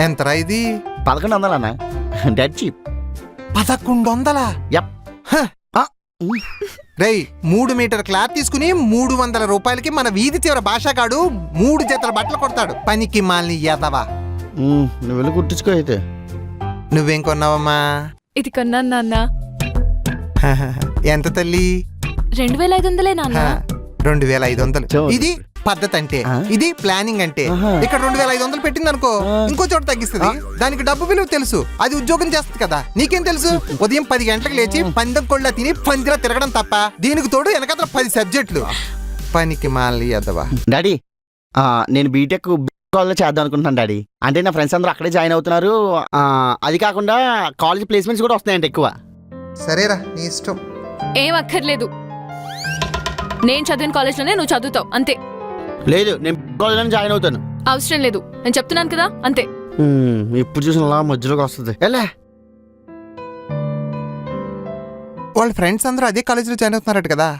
ఎంతరా ఇది? 1100 అన్న. Dead cheap. 1100? యప్. రేయ్ 3 మీటర్ క్లాత్ తీసుకుని 300 రూపాయలకి మన వీధి చివర భాషాగాడు 3 జతల బట్టలు కొడతాడు. పనికి మాలిని యాదవా. నువ్వు వెళ్ళి కుట్టించుకో అయితే. నువ్వేం కొన్నావమ్మా? ఇది కొన్నాను నాన్న. ఎంత తల్లి? 2500 నాన్న. 2500. ఇది పద్ధతి అంటే, ఇది ప్లానింగ్ అంటే. ఇక్కడ 2500 పెట్టింది అనుకో, ఇంకో చోట తగ్గిస్తుంది. దానికి డబ్బు విలువ తెలుసు, అది ఉద్యోగం చేస్తుంది కదా. నీకేం తెలుసు? ఉదయం 10 గంటలకు లేచి పందెం కొళ్ళ తిని పందిరా తిరగడం తప్ప దీనికి తోడు వెనకాల 10 సబ్జెక్టులు. పనికి మాలి అదవా. డాడీ నేను బీటెక్ కాలేజ్లో చేద్దాం అనుకుంటున్నాను డాడీ. అంటే నా ఫ్రెండ్స్ అందరూ అక్కడే జాయిన్ అవుతున్నారు. అది కాకుండా కాలేజ్ ప్లేస్మెంట్స్ కూడా వస్తున్నాయంట ఎక్కువ. సరేరా, నీ ఇష్టం. ఏం అక్కర్లేదు, నేను చదివిన కాలేజ్లోనే నువ్వు చదువుతావు అంతే. లేదు, నేను కాలేజ్లో జాయిన్ అవుతాను. అవసరం లేదు, నేను చెప్తున్నాను కదా అంతే. ఇప్పుడు చూసిన మధ్యలోకి వస్తుంది. ఎలా వాళ్ళ ఫ్రెండ్స్ అందరూ అదే కాలేజీలో జాయిన్ అవుతున్నారట కదా.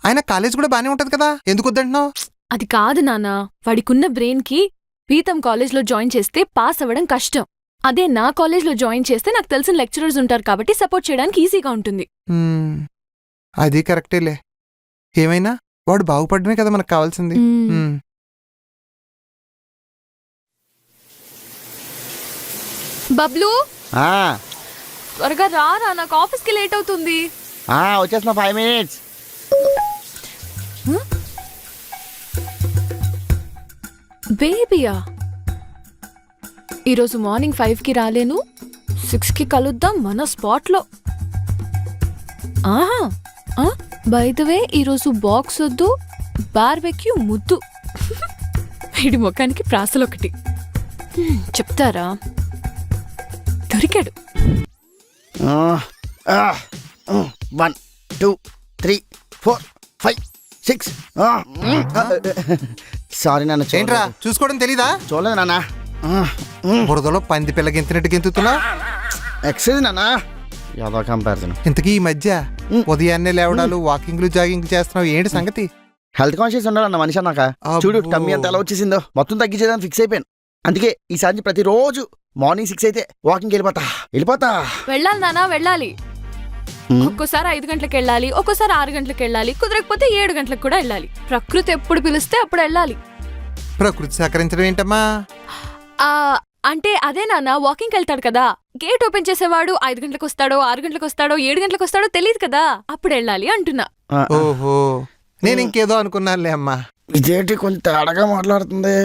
ఆయన కాలేజ్ కూడా బానే ఉంటది కదా, ఎందుకు వద్దంటున్నావు? అది కాదు నాన్న, వాడికున్న బ్రెయిన్ కి పీతం కాలేజ్లో జాయిన్ చేస్తే పాస్ అవ్వడం కష్టం. అదే నా కాలేజ్లో జాయిన్ చేస్తే నాకు తెలిసిన లెక్చరర్స్ ఉంటారు కాబట్టి సపోర్ట్ చేయడానికి ఈజీగా ఉంటుంది. అది కరెక్టేలే. ఏమైనా వాడు బాగుపడమే కదా మనకు కావాల్సింది. బబ్లు, త్వరగా రారా, నాకు ఆఫీస్కి లేట్ అవుతుంది. వచ్చేసిన 5 minutes. బేబీయా? ఈరోజు మార్నింగ్ 5కి రాలేను, 6కి కలుద్దాం మన స్పాట్లో. బై ద వే ఈరోజు బాక్స్ వద్దు, బార్బెక్యూ ముద్దు. వీడి ముఖానికి ప్రాసలొకటి చెప్తారా? దొరికాడు. 1 2 3 4 5 6. సారీ నాన్న. ఏంట్రా చూసుకోవడం తెలీదా? చూడలేదు నాన్న. బురదలో పంది పిల్ల గెంతినట్టు గెంతుతున్నా. ఎక్సైజ్ నాన్న. యాదో కంపారిజన్. ఇంతకీ ఈ మధ్య ఉదయాన్నే లేవడాలు, వాకింగ్లు, జాగింగ్ చేస్తున్నావు, ఏంటి సంగతి? హెల్త్ కాన్షియస్ ఉండాలన్న మనిషి అన్నాక. చూడు టమ్మీ అంత ఎలా వచ్చేసిందో, మొత్తం తగ్గించేదని ఫిక్స్ అయిపోయాను. అందుకే ఈసారి ప్రతిరోజు మార్నింగ్ 6 అయితే వాకింగ్ వెళ్ళిపోతా. వెళ్ళాలి నాన్న, వెళ్ళాలి. ఒక్కోసారి 5 గంటలకు వెళ్ళాలి, ఒక్కోసారి 6 గంటలకు వెళ్ళాలి, కుదరకపోతే 7 గంటలకు కూడా వెళ్ళాలి. ప్రకృతి ఎప్పుడు పిలిస్తే అప్పుడు వెళ్ళాలి. ప్రకృతి సహకరించడం ఏంటమ్మా? అంటే అదే నాన్న, వాకింగ్ వెళ్తాడు కదా, గేట్ ఓపెన్ చేసేవాడు 5 గంటలకు వస్తాడో, 6 గంటలకు వస్తాడో, 7 గంటలకు వస్తాడో తెలియదు కదా, అప్పుడు వెళ్ళాలి అంటున్నా. ఓహో, నేను ఇంకేదో అనుకున్నానులే అమ్మా. ఇదేంటి కొంచెం తేడాగా మాట్లాడుతుంది.